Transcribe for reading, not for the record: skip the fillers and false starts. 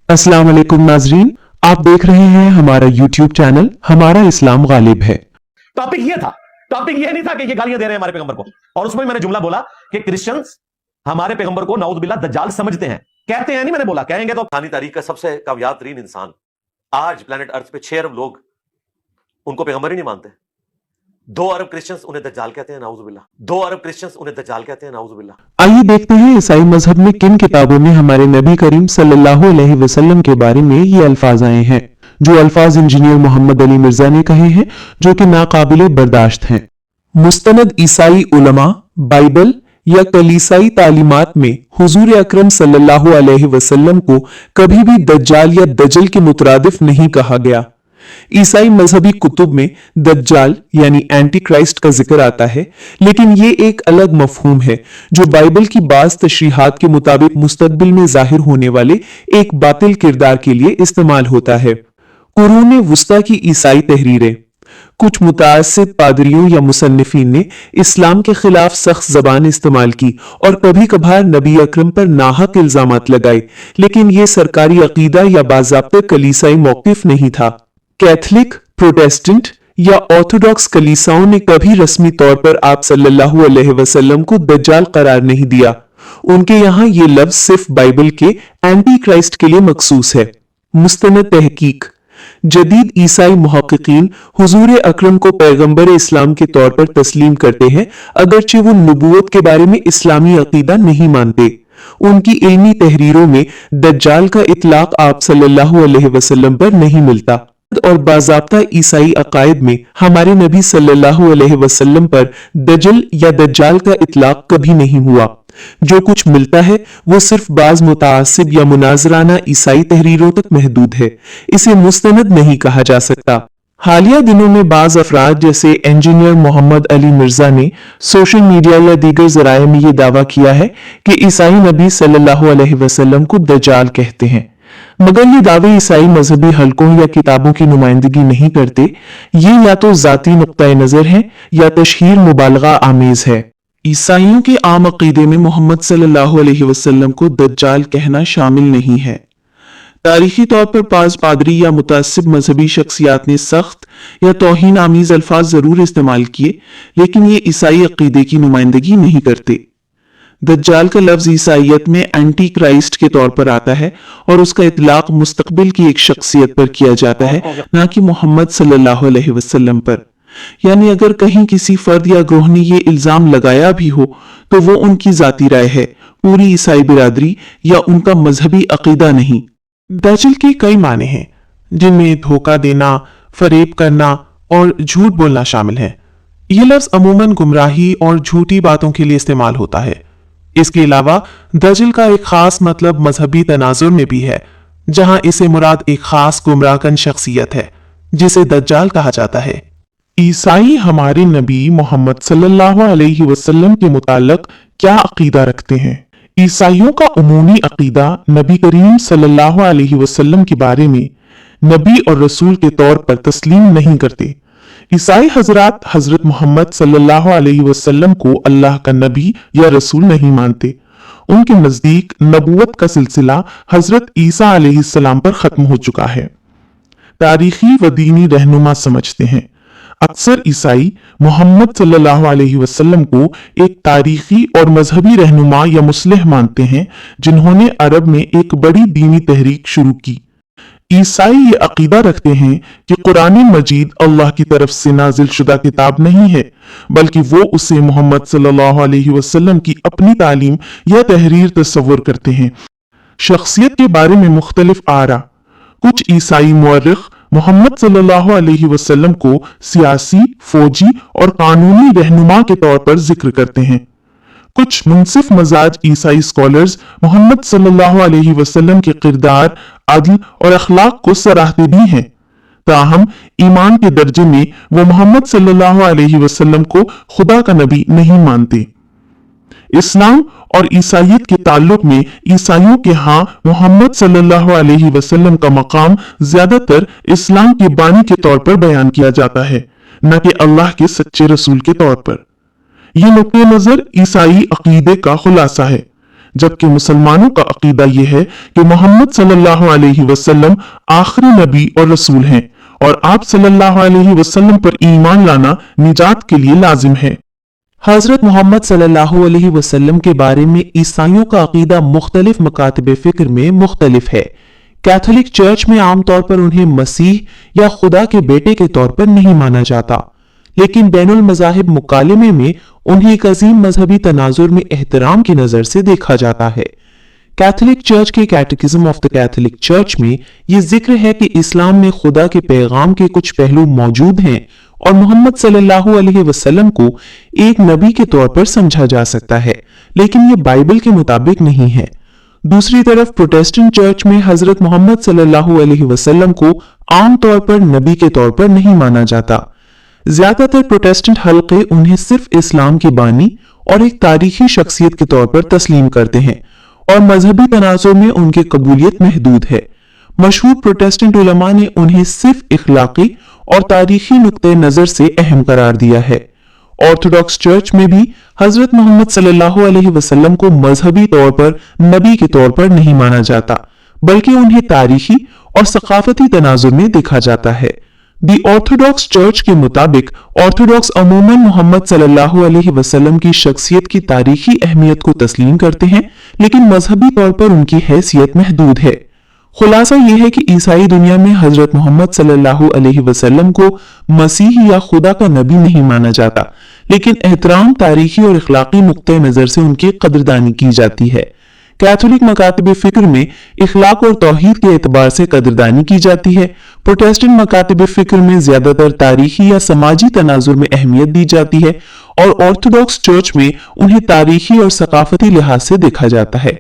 अस्सलाम वालेकुम नाजरीन, आप देख रहे हैं हमारा यूट्यूब चैनल हमारा इस्लाम गालिब है। टॉपिक ये था। टॉपिक ये नहीं था कि ये गालियां दे रहे हैं हमारे पैगंबर को, और उसमें मैंने जुमला बोला कि क्रिश्चियंस हमारे पैगंबर को नाउज़ बिल्लाह दज्जाल समझते हैं। कहते हैं नहीं, मैंने बोला कहेंगे तो खानी तारीख का सबसे कामयाब तरीन इंसान आज प्लेनेट अर्थ पे 6 अरब लोग उनको पैगंबर ही नहीं मानते। 2 अरब क्रिश्चियंस उन्हें दज्जाल कहते हैं, नाउज़ बिल्लाह। 2 अरब क्रिश्चियंस उन्हें दज्जाल कहते हैं, नाउज़ बिल्लाह। आइए देखते हैं ईसाई मजहब में किन किताबों में हमारे नबी करीम सल्लल्लाहु अलैहि वसल्लम के बारे में ये अल्फाज आए हैं, जो अल्फाज इंजीनियर मोहम्मद अली मिर्जा ने कहे हैं, जो कि नाकाबिले बर्दाश्त हैं। मुस्तनद ईसाई उलमा, बाइबल या कलीसाई तालीमात में हुजूर अकरम सल्लल्लाहु अलैहि वसल्लम को कभी भी दज्जाल या दजल के मुतरादिफ नहीं कहा गया। ईसाई मजहबी कुतुब में दज्जाल यानी एंटी क्राइस्ट का जिक्र आता है, लेकिन ये एक अलग मफहूम है जो बाइबल की बाज तशरीहात के मुताबिक मुस्तकबिल में जाहिर होने वाले एक बातिल किरदार के लिए इस्तेमाल होता है। कुरून वुस्ता की ईसाई तहरीरें। कुछ मुतासिब पादरियों या मुसन्निफीन ने इस्लाम के खिलाफ सख्त जबान इस्तेमाल की और कभी कभार नबी अकरम पर नाहक इल्जामात लगाए, लेकिन ये सरकारी अकीदा या बाज़ाब्ता कलीसाई मौकिफ नहीं था। कैथलिक, प्रोटेस्टेंट या ऑर्थोडॉक्स कलीसाओं ने कभी रस्मी तौर पर आप सल्लल्लाहु अलैहि वसल्लम को दज्जाल करार नहीं दिया। उनके यहाँ ये लफ्ज सिर्फ बाइबल के एंटी क्राइस्ट के लिए मखसूस है। मुस्तनद तहकीक। जदीद ईसाई मुहक्किकीन हुजूर अकरम को पैगंबर इस्लाम के तौर पर तस्लीम करते हैं, अगरचे वो नबूवत के बारे में इस्लामी अकीदा नहीं मानते। उनकी इल्मी तहरीरों में दज्जाल का इतलाक आप सल्लल्लाहु अलैहि वसल्लम पर नहीं मिलता और बाज़ाब्ता ईसाई अकायद में हमारे नबी सल्लल्लाहु अलैहि वसल्लम पर दजल या दज्जाल का इतलाक कभी नहीं हुआ। जो कुछ मिलता है वो सिर्फ बाज मुतासिब या मुनाजराना ईसाई तहरीरों तक महदूद है। इसे मुस्तनद नहीं कहा जा सकता। हालिया दिनों में बाज अफराद जैसे इंजीनियर मोहम्मद अली मिर्जा ने सोशल मीडिया या दीगर जराये में ये दावा किया है कि ईसाई नबी सल्लल्लाहु अलैहि वसल्लम को दज्जाल कहते हैं, मगर ये दावे ईसाई मजहबी हलकों या किताबों की नुमाइंदगी नहीं करते। ये या तो जाती नुक्ता नजर है या तशहीर मुबालगा आमेज है। ईसाइयों के आम अकीदे में मोहम्मद सल्लल्लाहु अलैहि वसल्लम को दज्जाल कहना शामिल नहीं है। तारीखी तौर पर पास पादरी या मुतासिब मजहबी शख्सियात ने सख्त या तौहीन आमीज अल्फाज जरूर इस्तेमाल किए, लेकिन ये ईसाई अकीदे की नुमाइंदगी नहीं करते। दज्जाल का लफ्ज ईसाइयत में एंटी क्राइस्ट के तौर पर आता है और उसका इतलाक मुस्तकबिल की एक शख्सियत पर किया जाता है, ना कि मोहम्मद सल्लल्लाहु अलैहि वसल्लम पर। यानी अगर कहीं किसी फर्द या ग्रोह ने ये इल्जाम लगाया भी हो तो वो उनकी जाती राय है, पूरी ईसाई बिरादरी या उनका मजहबी अकीदा नहीं। दज्जाल के कई माने हैं, जिनमें धोखा देना, फरेब करना और झूठ बोलना शामिल है। ये लफ्ज अमूमन गुमराही और झूठी बातों के लिए इस्तेमाल होता है। इसके अलावा दज्जाल का एक खास मतलब मजहबी तनाजुर में भी है, जहां इसे मुराद एक खास गुमराहकन शख्सियत है जिसे दज्जाल कहा जाता है। ईसाई हमारे नबी मोहम्मद सल्लल्लाहु अलैहि वसल्लम के मुताल्लिक क्या अकीदा रखते हैं? ईसाइयों का उमूमी अकीदा नबी करीम सल्लल्लाहु अलैहि वसल्लम के बारे में नबी और रसूल के तौर पर तस्लीम नहीं करते। ईसाई हजरात हजरत मोहम्मद सल्लल्लाहु अलैहि वसल्लम को अल्लाह का नबी या रसूल नहीं मानते। उनके नजदीक नबूवत का सिलसिला हजरत ईसा अलैहिस्सलाम पर खत्म हो चुका है। तारीखी व दीनी रहनुमा समझते हैं। अक्सर ईसाई मोहम्मद सल्लल्लाहु अलैहि वसल्लम को एक तारीखी और मजहबी रहनुमा या मुस्लिह मानते हैं, जिन्होंने अरब में एक बड़ी दीनी तहरीक शुरू की। ईसाई ये अकीदा रखते हैं कि कुरान मजीद अल्लाह की तरफ से नाजिल शुदा किताब नहीं है, बल्कि वो उसे मोहम्मद सल्लल्लाहु अलैहि वसल्लम की अपनी तालीम या तहरीर तस्वुर करते हैं। शख्सियत के बारे में मुख्तलिफ आरा। कुछ ईसाई मुअर्रिख मोहम्मद सल्लल्लाहु अलैहि वसल्लम को सियासी, फौजी और कानूनी रहनुमा के तौर पर जिक्र करते हैं। कुछ मुनसिफ मजाज ईसाई स्कॉलर्स मोहम्मद सल्लल्लाहु अलैहि वसल्लम के किरदार, अदल और अखलाक को सराहते भी हैं। ताहम ईमान के दर्जे में वो मोहम्मद सल्लल्लाहु अलैहि वसल्लम को खुदा का नबी नहीं मानते। इस्लाम और ईसाइयत के ताल्लुक में ईसाइयों के यहाँ मोहम्मद सल्लल्लाहु अलैहि वसल्लम का मकाम ज्यादातर इस्लाम के बानी के तौर पर बयान किया जाता है, न कि अल्लाह के सच्चे रसूल के तौर पर। यह नुक्ते नजर ईसाई अकीदे का खुलासा है। जबकि मुसलमानों का अकीदा यह है कि मोहम्मद सल्लल्लाहु अलैहि वसल्लम आखिरी नबी और रसूल हैं और आप सल्लल्लाहु अलैहि वसल्लम पर ईमान लाना निजात के लिए लाजिम है। हजरत मोहम्मद सल्लल्लाहु अलैहि वसल्लम के बारे में ईसाइयों का अकीदा मुख्तलिफ मकातब फिक्र में मुख्तलिफ है। कैथोलिक चर्च में आमतौर पर उन्हें मसीह या खुदा के बेटे के तौर पर नहीं माना जाता, लेकिन बैनुल मज़ाहिब मुकालमे में उन्हें एक अजीम मजहबी तनाजुर में एहतराम की नजर से देखा जाता है। कैथोलिक चर्च के कैटेकिज्म ऑफ द कैथोलिक चर्च में यह जिक्र है कि इस्लाम में खुदा के पैगाम के कुछ पहलू मौजूद हैं और मोहम्मद सल्लल्लाहु अलैहि वसल्लम को एक नबी के तौर पर समझा जा सकता है, लेकिन यह बाइबल के मुताबिक नहीं है। दूसरी तरफ प्रोटेस्टेंट चर्च में हजरत मोहम्मद सल्लल्लाहु अलैहि वसल्लम को आमतौर पर नबी के तौर पर नहीं माना जाता। ज्यादातर प्रोटेस्टेंट हल्के उन्हें सिर्फ इस्लाम की बानी और एक तारीखी शख्सियत के तौर पर तस्लीम करते हैं और मजहबी तनाज़ुर में उनकी कबूलियत महदूद है। मशहूर प्रोटेस्टेंट उलमा ने उन्हें सिर्फ इखलाकी और तारीखी नुक्ते नजर से अहम करार दिया है। ऑर्थोडॉक्स चर्च में भी हजरत मोहम्मद सल्लल्लाहु अलैहि वसल्लम को मजहबी तौर पर नबी के तौर पर नहीं माना जाता, बल्कि उन्हें तारीखी और सकाफती तनाजुर में देखा जाता है। दी ऑर्थोडॉक्स चर्च के मुताबिक ऑर्थोडॉक्स अमूमन मोहम्मद सल्लल्लाहु अलैहि वसल्लम की शख्सियत की तारीखी अहमियत को तस्लीम करते हैं, लेकिन मजहबी तौर पर उनकी हैसियत महदूद है। खुलासा यह है कि ईसाई दुनिया में हजरत मोहम्मद सल्लल्लाहु अलैहि वसल्लम को मसीह या खुदा का नबी नहीं माना जाता, लेकिन एहतराम, तारीखी और इखलाकी नुक्ते नजर से उनकी कदरदानी की जाती है। कैथोलिक मकातब फिक्र में इखलाक और तौहीद के एतबार से कदरदानी की जाती है। प्रोटेस्टेंट मकातब फिक्र में ज्यादातर तारीखी या समाजी तनाजुर में अहमियत दी जाती है और ऑर्थोडॉक्स चर्च में उन्हें तारीखी और सकाफती लिहाज से देखा जाता है।